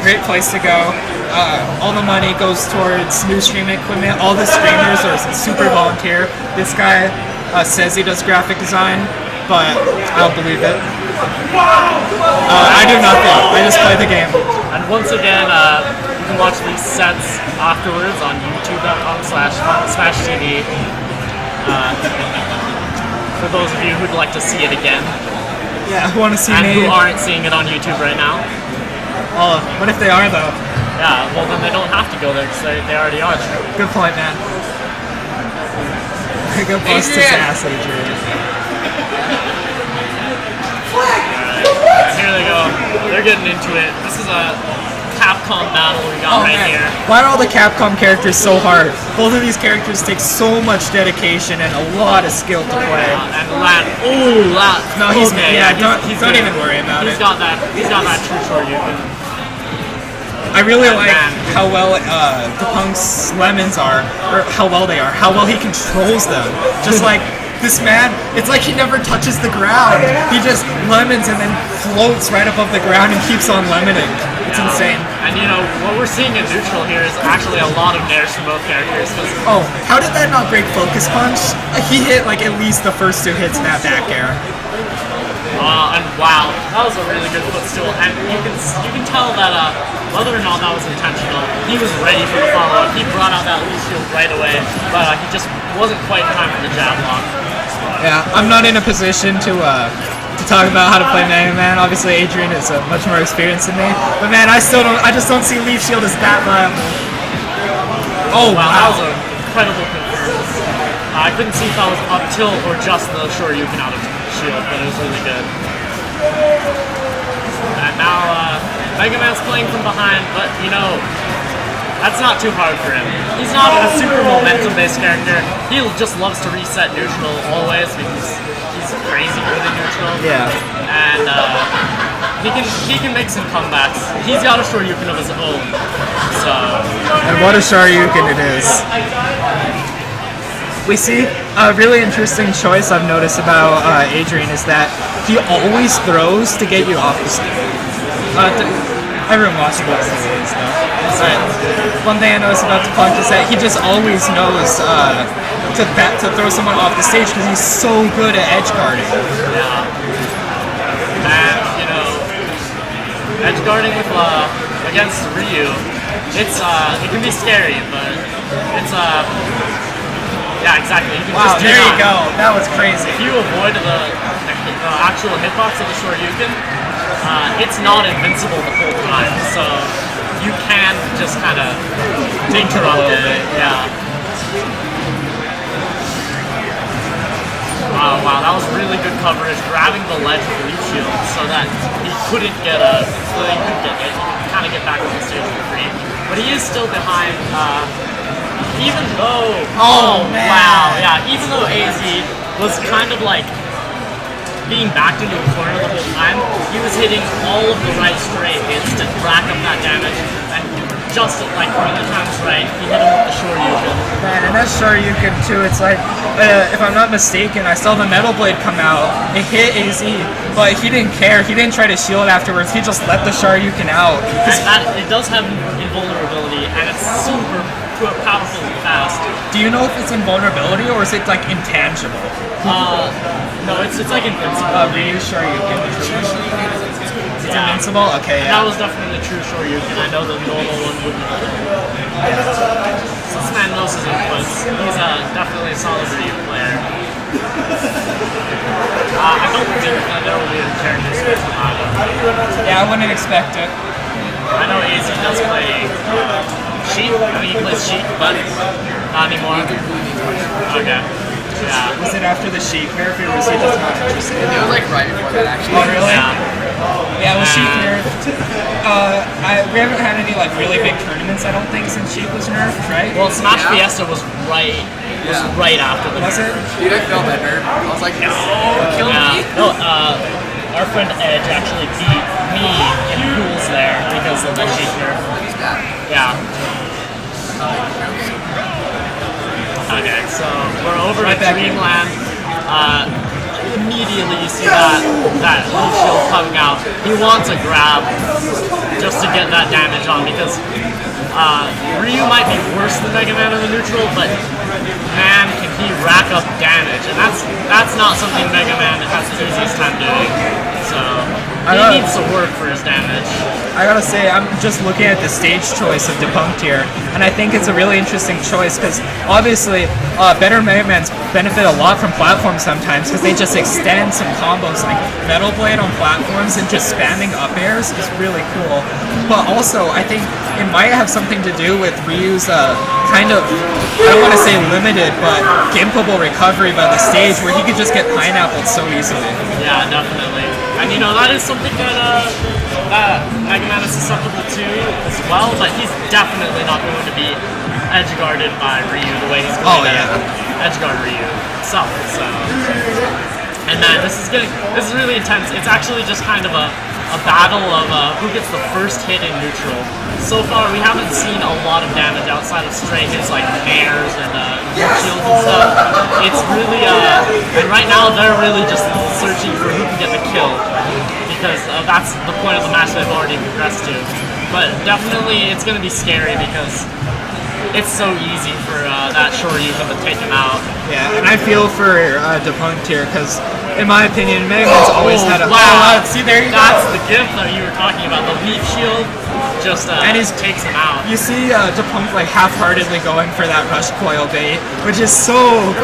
great place to go. All the money goes towards new streaming equipment. All the streamers are super volunteer. This guy says he does graphic design, but I don't believe it. I do nothing. I just play the game. And once again, you can watch these sets afterwards on youtube.com/SmashTV. For those of you who'd like to see it again. Yeah, who want to see and me. who aren't seeing it on YouTube right now. Oh, what if they are though? Yeah, well then they don't have to go there because they already are. Good point, man. Go bust his ass, Adrian. Alright, here they go. They're getting into it. This is a Capcom battle we got here. Why are all the Capcom characters so hard? Both of these characters take so much dedication and a lot of skill to play. And Lat, ooh, Lat. No, he's okay, yeah. Don't good. even worry about it. He's got that true Shoryuken. I really like how well Depunked's lemons are, or how well they are, how well he controls them. Just like this man, it's like he never touches the ground. He just lemons and then floats right above the ground and keeps on lemoning. It's insane. And you know, what we're seeing in neutral here is actually a lot of nairs from both characters. Oh, how did that not break focus punch? He hit like at least the first 2 hits in that back air. And wow, that was a really good footstool. And you can tell that whether or not that was intentional, he was ready for the follow-up. He brought out that loose shield right away, but he just wasn't quite in time for the jab lock. Yeah, I'm not in a position to talk about how to play Mega Man. Obviously, Adrian is much more experienced than me. But man, I just don't see Leaf Shield as that viable. Oh wow, that was an incredible confirms. I couldn't see if that was up tilt or just the Shoryuken out of shield, but it was really good. And now Mega Man's playing from behind, but you know, that's not too hard for him. He's not a super momentum-based character. He just loves to reset neutral always because he's crazy good at neutral. Yeah. And he can make some comebacks. He's got a Shoryuken of his own. So. And what a Shoryuken it is. We see a really interesting choice I've noticed about Adrian is that he always throws to get you off the stage. Everyone watches what he is, though. One thing I noticed about Depunked is that he just always knows to throw someone off the stage because he's so good at edge guarding. Yeah. And, you know, edge guarding with against Ryu, it can be scary, but it's yeah, exactly. You can just there you go. That was crazy. If you avoid the actual hitbox of the Shoryuken, it's not invincible the whole time, so you can just kind of interrupt it. Yeah. Wow, that was really good coverage, grabbing the ledge with Leaf Shield so that he couldn't get kind of get back on the stage for free. But he is still behind. Even though, wow, yeah, even though AZ was kind of like being backed into a corner the whole time, he was hitting all of the right straight hits to rack up that damage, and just like when the time was right, he hit him with the Shoryuken. Man, and that Shoryuken too, it's like, if I'm not mistaken, I saw the Metal Blade come out, it hit AZ, but he didn't care, he didn't try to shield afterwards, he just let the Shoryuken out. And it does have invulnerability, and it's super powerful and fast. Do you know if it's invulnerability or is it like intangible? No, it's like invincible. Ryu Shoryuken. It's invincible? Okay, yeah. That was definitely the true Shoryuken. I know the normal one wouldn't. So this man knows his inputs. He's definitely a solid Ryu player. I don't think that there will be a character switch from either. Yeah, I wouldn't expect it. I know AZ does play Sheik. I mean, he plays Sheik, but not anymore. Okay. Yeah. Was it after the Sheik nerf or was he just not interested? It was like right before that actually. Oh really? Yeah. Yeah, well Sheik nerfed. We haven't had any like really big tournaments I don't think since Sheik was nerfed, right? Well, Smash Fiesta was right after the nerf. Dude, I felt that nerf. I was like, no, kill me. No, our friend Edge actually beat me in pools there because of the Sheik nerf. Yeah. Okay, so we're over to Dreamland. immediately you see that leaf shield coming out. He wants a grab just to get that damage on, because Ryu might be worse than Mega Man in the neutral, but man, can he rack up damage, and that's not something Mega Man has the easiest time doing. So he needs to work for his damage. I gotta say, I'm just looking at the stage choice of Depunked here, and I think it's a really interesting choice because obviously better Mega Mans benefit a lot from platforms sometimes because they just extend some combos like Metal Blade on platforms and just spamming up airs is really cool. But also, I think it might have something to do with Ryu's kind of, I don't want to say limited, but gimpable recovery by the stage where he could just get pineappled so easily. Yeah, definitely. And you know, that is something that Mega Man is susceptible to as well, but he's definitely not going to be edge guarded by Ryu the way he's going to edge guard Ryu himself. So, and man, this is really intense. It's actually just kind of a battle of who gets the first hit in neutral. So far, we haven't seen a lot of damage outside of stray hits like airs and shields and stuff. It's really, and right now they're really just searching for who can get the kill, because that's the point of the match they've already progressed to. But definitely, it's going to be scary because it's so easy for that Shoryuken to take him out. Yeah, and I feel for Depunked here because, in my opinion, Mega Man's always had a. Wow! See, there you That's go. the gift that you were talking about. The leaf shield just and he takes him out. You see Depunked like half-heartedly going for that rush coil bait, which is so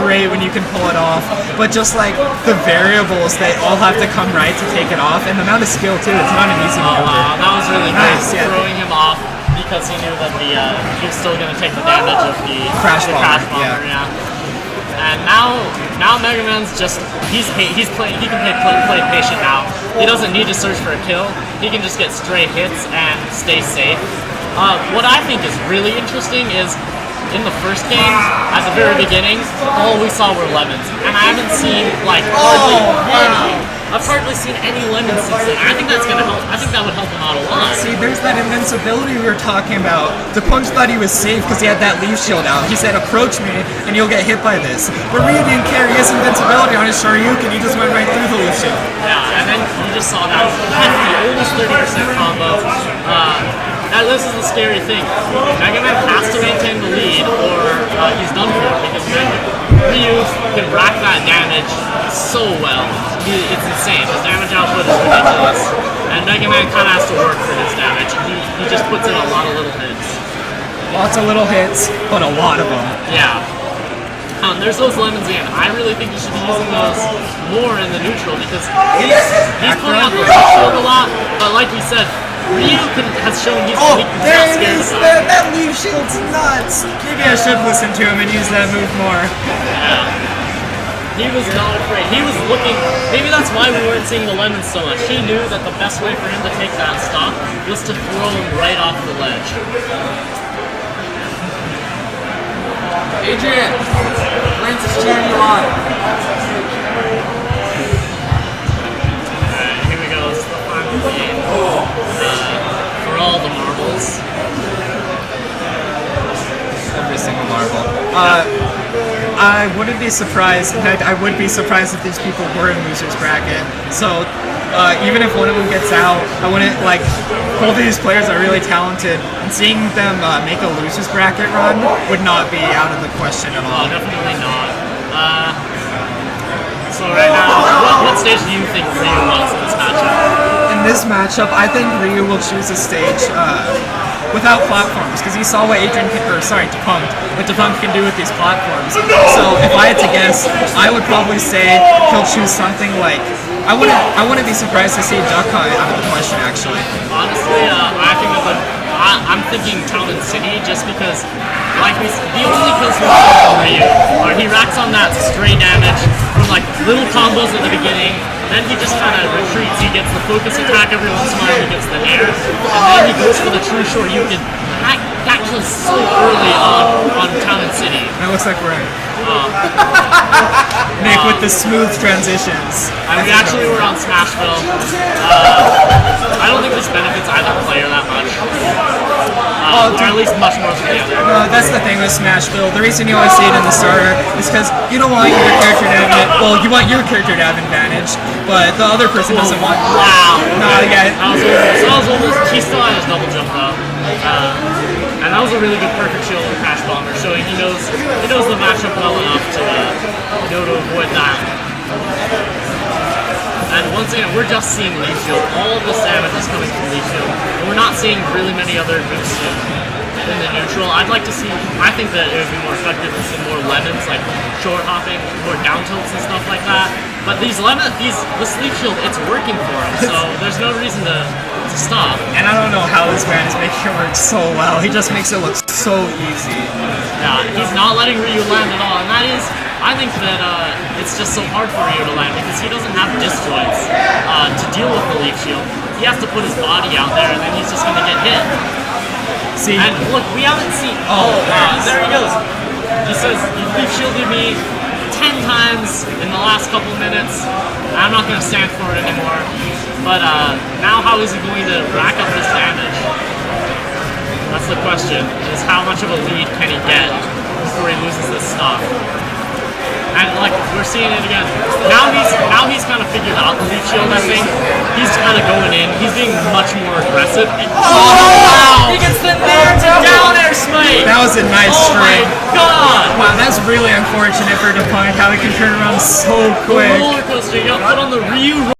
great when you can pull it off. But just like the variables, they all have to come right to take it off, and the amount of skill too. It's not an easy maneuver. Wow, that was really nice. Yeah. Throwing him off because he knew that he was still going to take the damage of the crash bomber. Yeah. And now Mega Man's just he can play patient now. He doesn't need to search for a kill. He can just get straight hits and stay safe. What I think is really interesting is in the first game, at the very beginning, all we saw were lemons, and I haven't seen like I've hardly seen any lemons since then. I think that's gonna help. I think that would help him out a lot. See, there's that invincibility we were talking about. Depunked thought he was safe because he had that leaf shield out. He said, "Approach me, and you'll get hit by this." But Ryu didn't care. He has invincibility on his Shoryuken. He just went right through the leaf shield. Yeah, and then you just saw that hefty, almost 30% combo. Now this is the scary thing. Mega Man has to maintain the lead, or he's done for, because Ryu can rack that damage so well. It's insane. His damage output is ridiculous, and Mega Man kind of has to work for his damage. He just puts in a lot of little hits. Lots of little hits, but a lot of them. Yeah. There's those lemons again. I really think you should be using those more in the neutral because he's pulling out the leaf shield a lot, but like we said, Ryu has shown he's not scared of that. That leaf shield's nuts. Maybe I should listen to him and use that move more. Yeah. He was not afraid. He was looking. Maybe that's why we weren't seeing the lemons so much. He knew that the best way for him to take that stock was to throw him right off the ledge. Adrian, Lance is cheering you on. Alright, here we go. This is the final game. For all the marbles. Every single marble. I wouldn't be surprised. In fact, I would be surprised if these people were in losers bracket. So even if one of them gets out, I wouldn't like. Both of these players are really talented, and seeing them make a losers bracket run would not be out of the question at all. Oh, definitely not. So right now, what stage do you think Ryu wants in this matchup? In this matchup, I think Ryu will choose a stage without platforms, because he saw what Depunked can do with these platforms. So if I had to guess, I would probably say he'll choose something like. I wouldn't be surprised to see Duck Hunt out of the question, actually. Honestly, I'm thinking Town and City just because, like we said, the only kills we see from Ryu are he racks on that stray damage from like little combos at the beginning, then he just kind of retreats. He gets the focus attack every once in a while, he gets the air, and then he goes for the true Shoryuken. That kills so early on Town and City. That looks like we're in. Nick with the smooth transitions. We actually were on Smashville. I don't think this benefits either player that much. Or at least much more than the other. No, That's the thing with Smash build. The reason you always see it in the starter is because you don't want your character to have well, you want your character to have advantage, but the other person doesn't want. Wow. Not yet. That was almost. He still had his double jump though, and that was a really good perfect shield with Crash Bomber, showing he knows the matchup well enough to to avoid that. And once again, we're just seeing Leaf Shield. All of this damage is coming from Leaf Shield, and we're not seeing really many other boosts in the neutral. I'd like to see. I think that it would be more effective with some more lemons, like short hopping, more down tilts and stuff like that. But this Leaf Shield, it's working for him, so there's no reason to stop. And I don't know how this man is making it work so well. He just makes it look so easy. Yeah, he's not letting Ryu land at all, and that is, I think that it's just so hard for Ryu to land because he doesn't have disjoints to deal with the Leaf Shield. He has to put his body out there, and then he's just going to get hit. See, and look, we haven't seen. Oh, wow, there he goes. He says, "You Leaf Shielded me 10 times in the last couple minutes. I'm not going to stand for it anymore." But now how is he going to rack up this damage? That's the question, is how much of a lead can he get before he loses this stock? And like, we're seeing it again. Now he's kind of figured out the Leaf Shield, I think. He's kind of going in. He's being much more aggressive. And, wow! He gets the down air smite! that was a nice Oh my string. god! Wow, that's really unfortunate for Depunked, how he can turn around so quick. The roller coaster, you got put on the Ryu